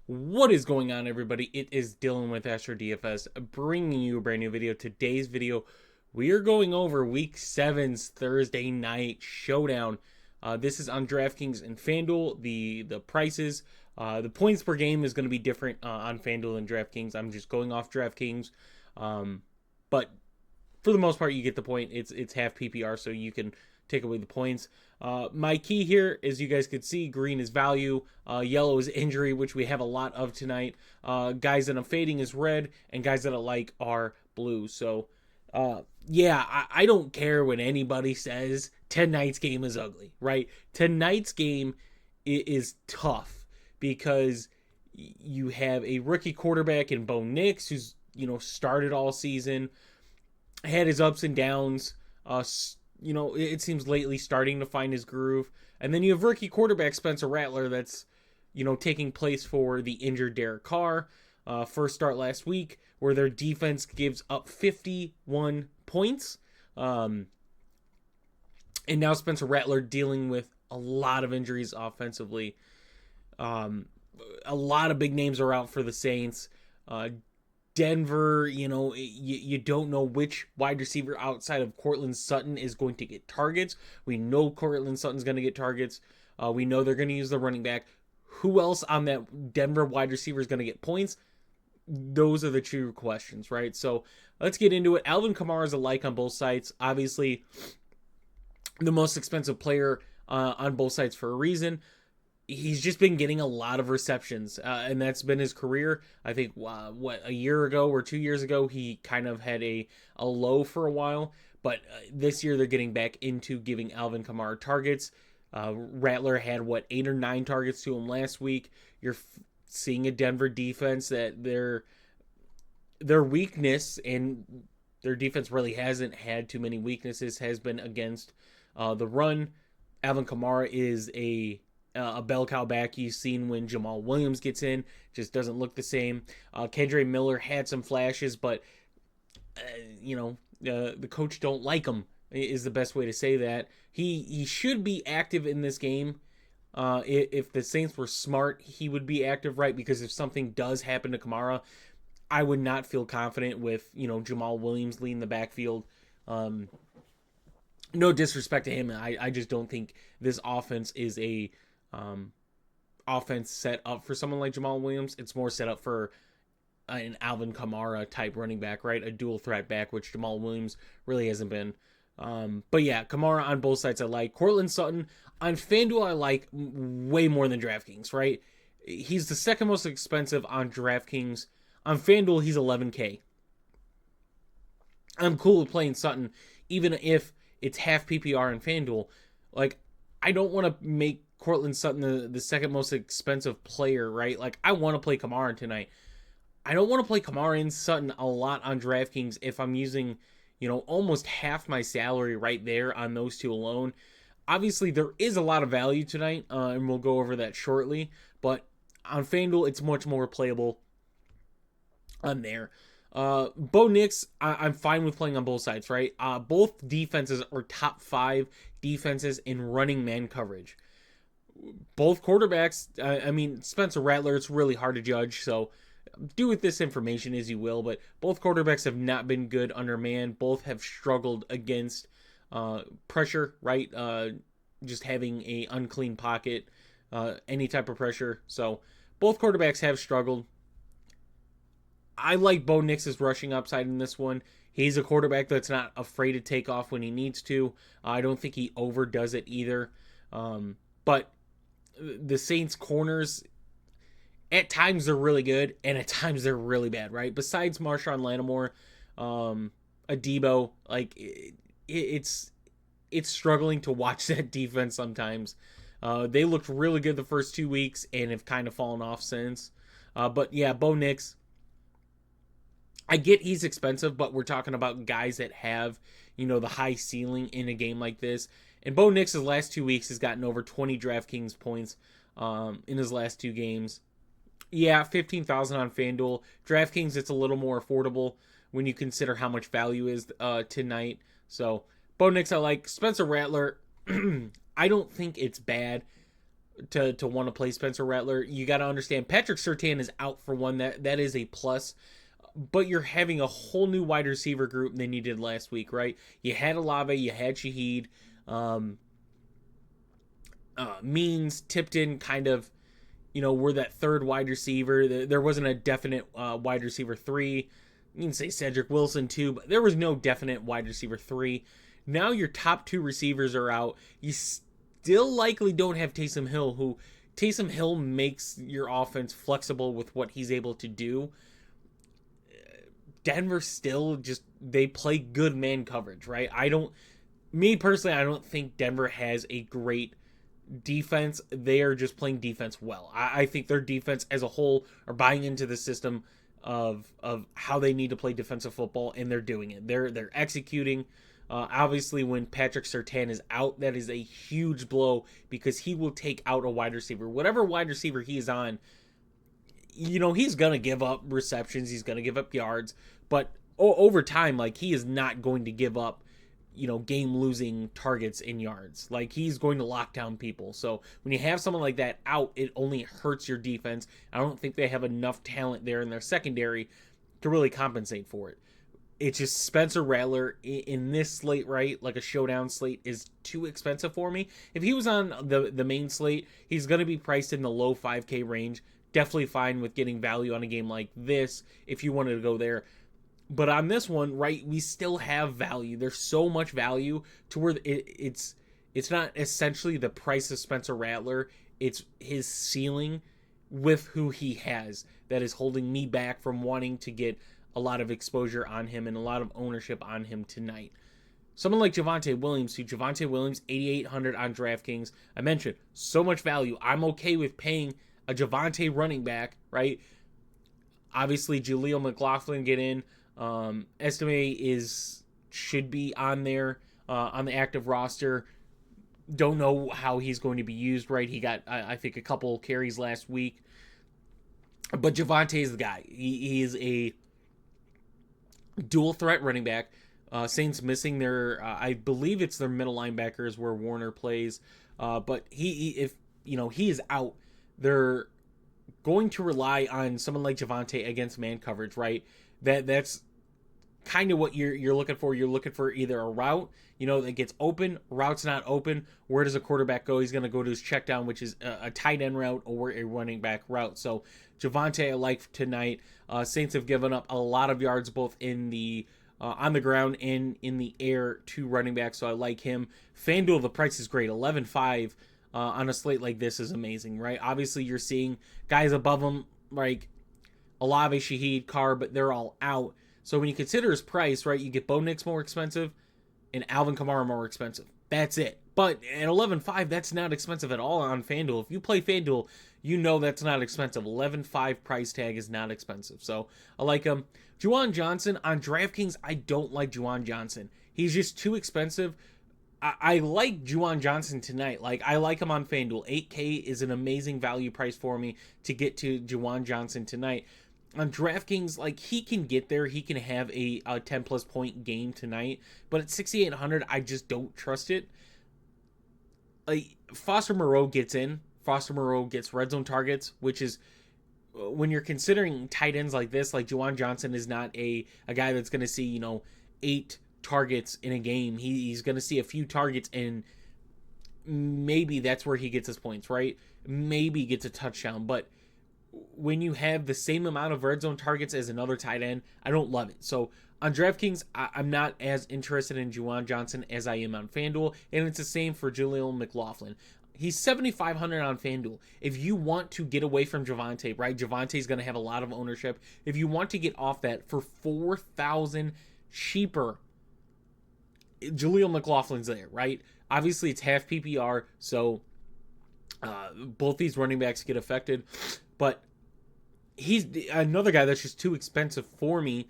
What is going on, everybody? It is Dylan with Astrodfs bringing you a brand new video. Today's video, we are going over Week 7's Thursday Night Showdown. This is on DraftKings and Fanduel. The prices, the points per game is going to be different on Fanduel and DraftKings. I'm just going off DraftKings, but for the most part, you get the point. It's half PPR, so you can take away the points. My key here, as you guys could see, green is value, yellow is injury, which we have a lot of tonight. Guys that I'm fading is red, and guys that I like are blue. So, I don't care what anybody says. Tonight's game is ugly, right? Tonight's game is tough because you have a rookie quarterback in Bo Nix, who's started all season, had his ups and downs. It seems lately starting to find his groove. And then you have rookie quarterback Spencer Rattler that's, taking place for the injured Derek Carr. First start last week where their defense gives up 51 points. And now Spencer Rattler dealing with a lot of injuries offensively. A lot of big names are out for the Saints. Denver, you don't know which wide receiver outside of Courtland Sutton is going to get targets. We know Courtland Sutton's going to get targets. We know they're going to use the running back. Who else on that Denver wide receiver is going to get points? Those are the true questions, right? So let's get into it. Alvin Kamara is a like on both sides. Obviously, the most expensive player on both sides for a reason. He's just been getting a lot of receptions, and that's been his career. I think, a year ago or 2 years ago, he kind of had a low for a while, but this year they're getting back into giving Alvin Kamara targets. Rattler had, 8 or 9 targets to him last week. You're seeing a Denver defense that their weakness, and their defense really hasn't had too many weaknesses, has been against the run. Alvin Kamara is a bell cow back. You've seen when Jamal Williams gets in, just doesn't look the same. Kendre Miller had some flashes, but the coach don't like him is the best way to say that. He should be active in this game. If the Saints were smart, he would be active, right? Because if something does happen to Kamara, I would not feel confident with Jamal Williams leading the backfield. No disrespect to him, I just don't think this offense is a offense set up for someone like Jamal Williams. It's more set up for an Alvin Kamara type running back, right? A dual threat back, which Jamal Williams really hasn't been. But yeah, Kamara on both sides I like. Courtland Sutton on FanDuel I like way more than DraftKings, right? He's the second most expensive on DraftKings. On FanDuel, he's $11K. I'm cool with playing Sutton, even if it's half PPR in FanDuel. Like, I don't want to make Courtland Sutton the second most expensive player, right? Like, I want to play Kamara tonight. I don't want to play Kamara and Sutton a lot on DraftKings if I'm using, almost half my salary right there on those two alone. Obviously, there is a lot of value tonight, and we'll go over that shortly. But on FanDuel, it's much more playable on there. Bo Nix, I'm fine with playing on both sides, right? Both defenses are top 5 defenses in running man coverage. Both quarterbacks, Spencer Rattler, it's really hard to judge, so do with this information as you will, but both quarterbacks have not been good under man. Both have struggled against pressure, right? Just having a unclean pocket, any type of pressure. So both quarterbacks have struggled. I like Bo Nix's rushing upside in this one. He's a quarterback that's not afraid to take off when he needs to. I don't think he overdoes it either. But the Saints corners, at times they're really good, and at times they're really bad, right? Besides Marshawn Lattimore, Adebo, it's struggling to watch that defense sometimes. They looked really good the first 2 weeks and have kind of fallen off since. But yeah, Bo Nix, I get he's expensive, but we're talking about guys that have, the high ceiling in a game like this. And Bo Nix's last 2 weeks has gotten over 20 DraftKings points in his last 2 games. Yeah, 15,000 on FanDuel. DraftKings, it's a little more affordable when you consider how much value is tonight. So, Bo Nix I like. Spencer Rattler, I don't think it's bad. to want to play Spencer Rattler. You got to understand Patrick Surtain is out for one. That is a plus. But you're having a whole new wide receiver group than you did last week, right? You had Olave, you had Shaheed, Means, Tipton, kind of, were that third wide receiver. There wasn't a definite wide receiver 3. You can say Cedric Wilson too, but there was no definite wide receiver 3. Now your top 2 receivers are out. You still likely don't have Taysom Hill, who Taysom Hill makes your offense flexible with what he's able to do. Denver still they play good man coverage, right? Me personally, I don't think Denver has a great defense. They are just playing defense well. I think their defense as a whole are buying into the system of how they need to play defensive football, and they're doing it. They're executing. Obviously, when Patrick Surtain is out, that is a huge blow because he will take out a wide receiver. Whatever wide receiver he is on, he's going to give up receptions. He's going to give up yards. But over time, he is not going to give up, game-losing targets in yards. He's going to lock down people. So when you have someone like that out, it only hurts your defense. I don't think they have enough talent there in their secondary to really compensate for it. It's just Spencer Rattler in this slate, right? A showdown slate is too expensive for me. If he was on the main slate, he's going to be priced in the low 5K range. Definitely fine with getting value on a game like this if you wanted to go there. But on this one, right, we still have value. There's so much value to where it's not essentially the price of Spencer Rattler. It's his ceiling with who he has that is holding me back from wanting to get a lot of exposure on him and a lot of ownership on him tonight. Someone like Javonte Williams, 8,800 on DraftKings. I mentioned so much value. I'm okay with paying a Javonte running back, right? Obviously, Jaleel McLaughlin get in. Estime should be on there on the active roster. Don't know how he's going to be used, right? He got, I think, a couple carries last week. But Javonte is the guy. He is a dual threat running back. Saints missing their, I believe it's their middle linebackers where Warner plays. But he is out, they're going to rely on someone like Javonte against man coverage, right? That's kind of what you're looking for. You're looking for either a route, that gets open, route's not open. Where does a quarterback go? He's going to go to his check down, which is a tight end route or a running back route. So Javonte, I like tonight. Saints have given up a lot of yards both in the on the ground and in the air to running back, so I like him. Fanduel, the price is great. 11.5 on a slate like this is amazing, right? Obviously, you're seeing guys above him like Olave, Shaheed, Carr, but they're all out. So when you consider his price, right, you get Bo Nix more expensive and Alvin Kamara more expensive. That's it. But at 11.5, that's not expensive at all on FanDuel. If you play FanDuel, you know that's not expensive. 11.5 price tag is not expensive. So I like him. Juwan Johnson on DraftKings, I don't like Juwan Johnson. He's just too expensive. I like Juwan Johnson tonight. I like him on FanDuel. 8K is an amazing value price for me to get to Juwan Johnson tonight. On DraftKings, he can get there. He can have a 10-plus point game tonight. But at 6,800, I just don't trust it. Foster Moreau gets in. Foster Moreau gets red zone targets, which is, when you're considering tight ends like this, Juwan Johnson is not a guy that's going to see, 8 targets in a game. He's going to see a few targets, and maybe that's where he gets his points, right? Maybe gets a touchdown. But when you have the same amount of red zone targets as another tight end, I don't love it. So on DraftKings, I'm not as interested in Juwan Johnson as I am on FanDuel, and it's the same for Jaleel McLaughlin. He's 7,500 on FanDuel. If you want to get away from Javonte, right? Javonte's going to have a lot of ownership. If you want to get off that for 4,000 cheaper, Jaleel McLaughlin's there, right? Obviously, it's half PPR, so both these running backs get affected. But he's another guy that's just too expensive for me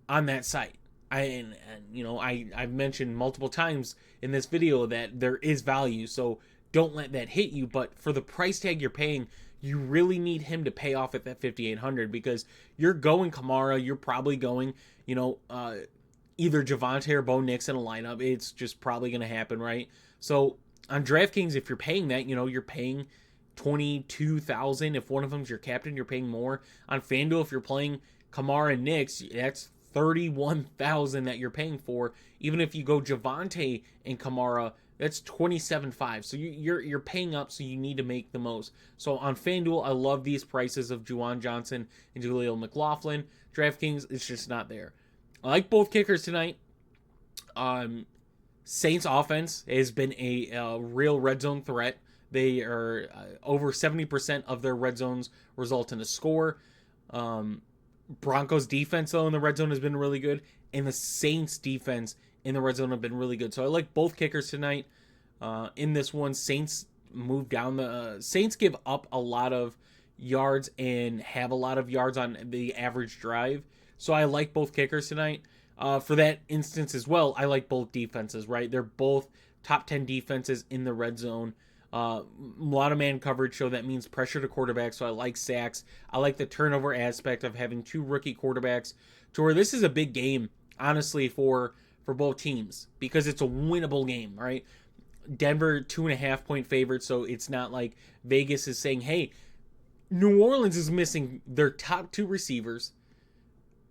on that site. I've mentioned multiple times in this video that there is value, so don't let that hit you. But for the price tag you're paying, you really need him to pay off at that 5,800 because you're going Kamara, you're probably going, either Javonte or Bo Nix in a lineup. It's just probably going to happen, right? So on DraftKings, if you're paying that, you're paying 22,000. If one of them's your captain, you're paying more. On FanDuel, if you're playing Kamara and Knicks, that's 31,000 that you're paying for. Even if you go Javante and Kamara, that's 27.5. So you're paying up, so you need to make the most. So on FanDuel, I love these prices of Juwan Johnson and Jaleel McLaughlin. DraftKings, it's just not there. I like both kickers tonight. Saints offense has been a real red zone threat. They are over 70% of their red zones result in a score. Broncos defense, though, in the red zone has been really good. And the Saints defense in the red zone have been really good. So I like both kickers tonight. In this one, Saints move down the... Saints give up a lot of yards and have a lot of yards on the average drive. So I like both kickers tonight. For that instance as well, I like both defenses, right? They're both top 10 defenses in the red zone. A lot of man coverage, so that means pressure to quarterbacks, so I like sacks. I like the turnover aspect of having two rookie quarterbacks to where this is a big game, honestly, for both teams because it's a winnable game, right? Denver, 2.5-point favorite, so it's not like Vegas is saying, hey, New Orleans is missing their top two receivers,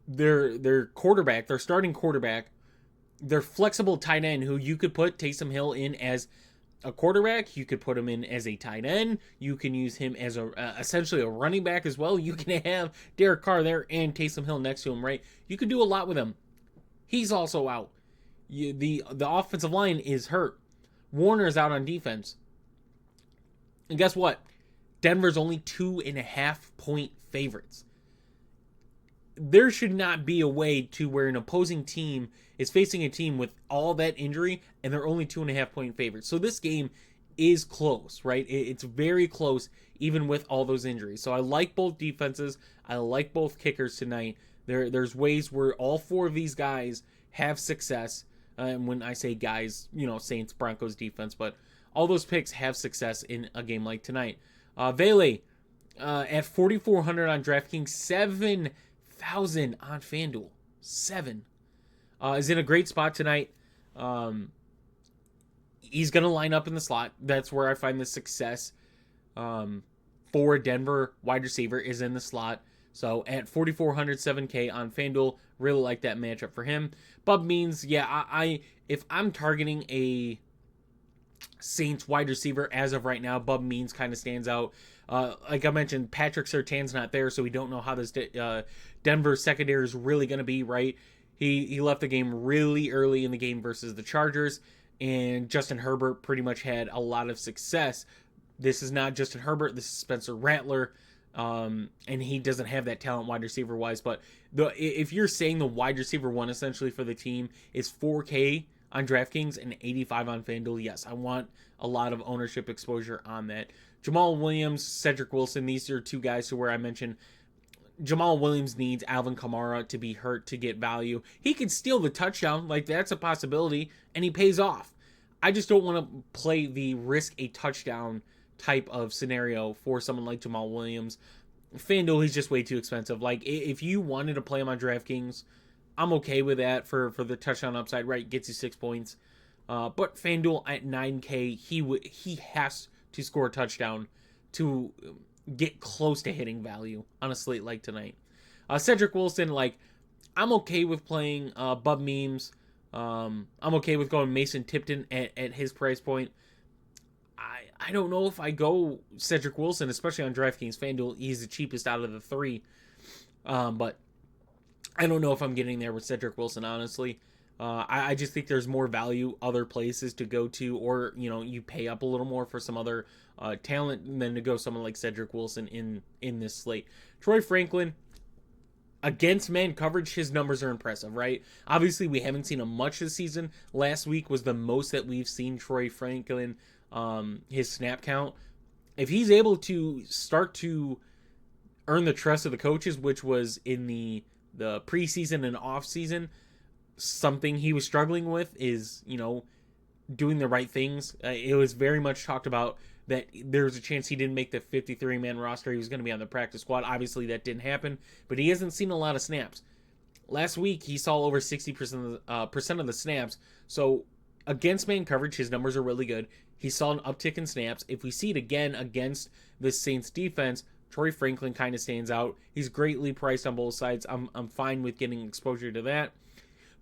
their quarterback, their starting quarterback, their flexible tight end who you could put Taysom Hill in as a quarterback, you could put him in as a tight end, you can use him as essentially a running back as well. You can have Derek Carr there and Taysom Hill next to him, right? You could do a lot with him. He's also out. The offensive line is hurt. Warner's out on defense. And guess what? Denver's only 2.5-point favorites. There should not be a way to where an opposing team is facing a team with all that injury and they're only 2.5-point favorites. So this game is close, right? It's very close even with all those injuries. So I like both defenses. I like both kickers tonight. There's ways where all four of these guys have success. And when I say guys, Saints, Broncos defense, but all those picks have success in a game like tonight. Vele at 4,400 on DraftKings, 7,000 on FanDuel. 7. Is in a great spot tonight. He's going to line up in the slot. That's where I find the success for Denver wide receiver is in the slot. So at 4,400, 7K on FanDuel, really like that matchup for him. Bub Means, yeah, I if I'm targeting a Saints wide receiver as of right now, Bub Means kind of stands out. Like I mentioned, Patrick Surtain's not there, so we don't know how this Denver secondary is really going to be, right? He left the game really early in the game versus the Chargers, and Justin Herbert pretty much had a lot of success. This is not Justin Herbert, this is Spencer Rattler, and he doesn't have that talent wide receiver-wise, but if you're saying the wide receiver one essentially for the team is 4K on DraftKings and 85 on FanDuel, yes, I want a lot of ownership exposure on that. Jamal Williams, Cedric Wilson, these are two guys to where I mentioned Jamal Williams needs Alvin Kamara to be hurt to get value. He could steal the touchdown, like that's a possibility, and he pays off. I just don't want to play the risk a touchdown type of scenario for someone like Jamal Williams. FanDuel, he's just way too expensive. Like, if you wanted to play him on DraftKings, I'm okay with that for the touchdown upside, right? Gets you 6 points. But FanDuel at 9K, he has to score a touchdown to get close to hitting value on a slate like tonight. Cedric Wilson, like, I'm okay with playing Bub Memes. I'm okay with going Mason Tipton at his price point. I don't know if I go Cedric Wilson, especially on DraftKings. FanDuel, he's the cheapest out of the three. But I don't know if I'm getting there with Cedric Wilson, honestly. I just think there's more value other places to go to, or, you pay up a little more for some other talent than to go someone like Cedric Wilson in this slate. Troy Franklin, against man coverage, his numbers are impressive, right? Obviously, we haven't seen him much this season. Last week was the most that we've seen Troy Franklin, his snap count. If he's able to start to earn the trust of the coaches, which was in the preseason and off-season, something he was struggling with is, doing the right things. It was very much talked about that there was a chance he didn't make the 53-man roster. He was going to be on the practice squad. Obviously, that didn't happen, but he hasn't seen a lot of snaps. Last week, he saw over 60% of the snaps, so Against man coverage, his numbers are really good. He saw an uptick in snaps. If we see it again against the Saints defense, Troy Franklin kind of stands out. He's greatly priced on both sides. I'm fine with getting exposure to that.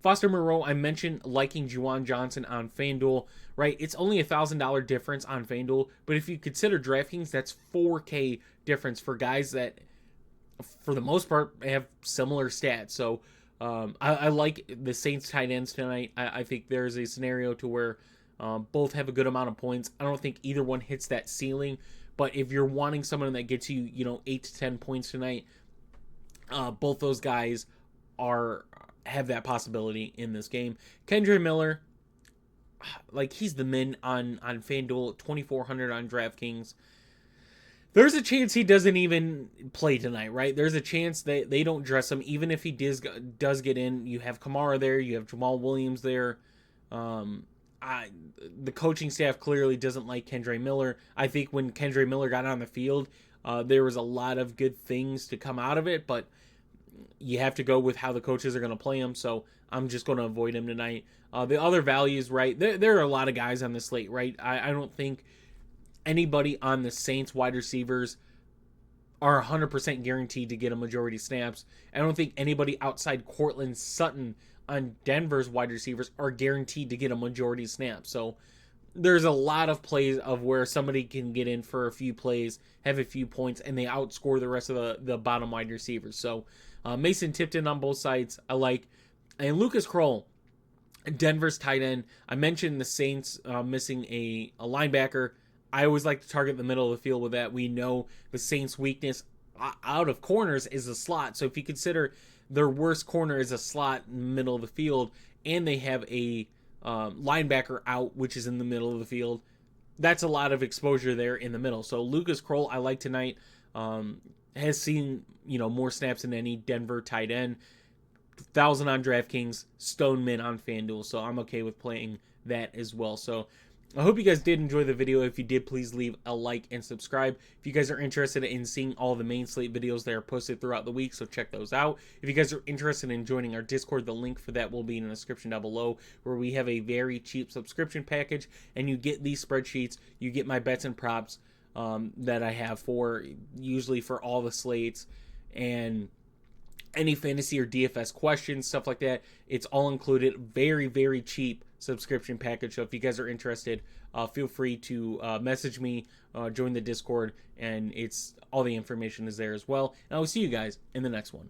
Foster Moreau, I mentioned liking Juwan Johnson on Fanduel, right? It's only $1,000 difference on Fanduel, but if you consider DraftKings, that's $4K difference for guys that, for the most part, have similar stats. So I like the Saints tight ends tonight. I think there's a scenario to where both have a good amount of points. I don't think either one hits that ceiling, but if you're wanting someone that gets you, 8 to 10 points tonight, both those guys have that possibility in this game. Kendre Miller, like, he's the min on FanDuel, 2,400 on DraftKings. There's a chance he doesn't even play tonight, right? There's a chance that they don't dress him, even if he does get in. You have Kamara there, you have Jamal Williams there. The coaching staff clearly doesn't like Kendre Miller. I think when Kendre Miller got on the field, there was a lot of good things to come out of it, but you have to go with how the coaches are going to play him, so I'm just going to avoid him tonight. The other values, right, there are a lot of guys on the slate, right? I don't think anybody on the Saints wide receivers are 100% guaranteed to get a majority snaps. I don't think anybody outside Cortland Sutton on Denver's wide receivers are guaranteed to get a majority snap. So there's a lot of plays of where somebody can get in for a few plays, have a few points, and they outscore the rest of the bottom wide receivers. So Mason Tipton on both sides, I like. And Lucas Kroll, Denver's tight end. I mentioned the Saints missing a linebacker. I always like to target the middle of the field with that. We know the Saints' weakness out of corners is the slot. So if you consider their worst corner is a slot in the middle of the field, and they have a linebacker out, which is in the middle of the field, that's a lot of exposure there in the middle. So Lucas Kroll, I like tonight. Has seen more snaps than any Denver tight end. 1,000 on DraftKings, Stone Min on FanDuel, so I'm okay with playing that as well. So I hope you guys did enjoy the video. If you did, please leave a like and subscribe. If you guys are interested in seeing all the main slate videos that are posted throughout the week, so check those out. If you guys are interested in joining our Discord, the link for that will be in the description down below, where we have a very cheap subscription package, and you get these spreadsheets, you get my bets and props that I have usually for all the slates, and any fantasy or DFS questions, stuff like that. It's all included. Very, very cheap subscription package. So if you guys are interested, feel free to message me, join the Discord, and all the information is there as well. And I will see you guys in the next one.